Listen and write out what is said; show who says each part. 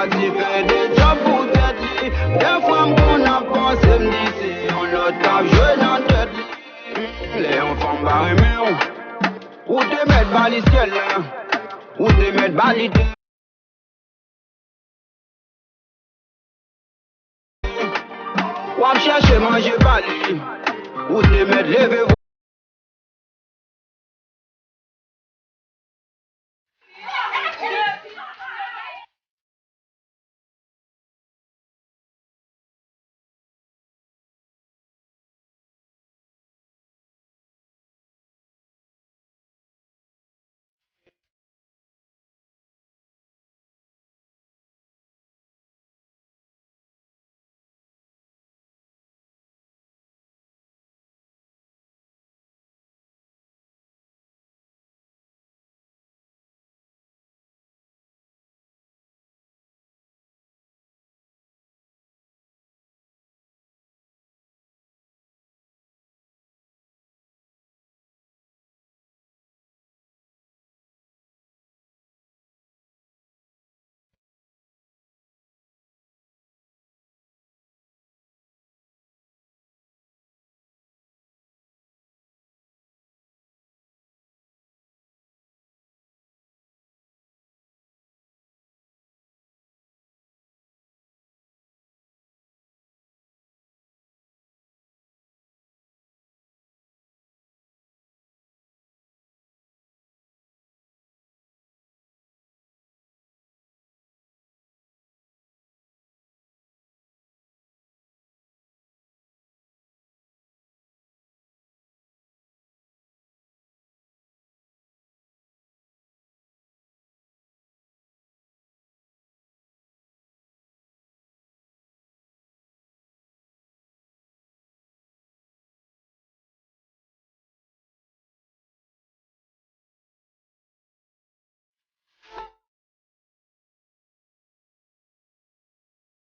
Speaker 1: parti fait des jobs pour tête li. Des fois qu'on a pensé m'd'ici, on l'autre cap joué dans tête li. Les enfants barrés mieux, ou te mettre baliciel, ou te mettre balité. Ou à chercher manger bali, ou te mettre lever.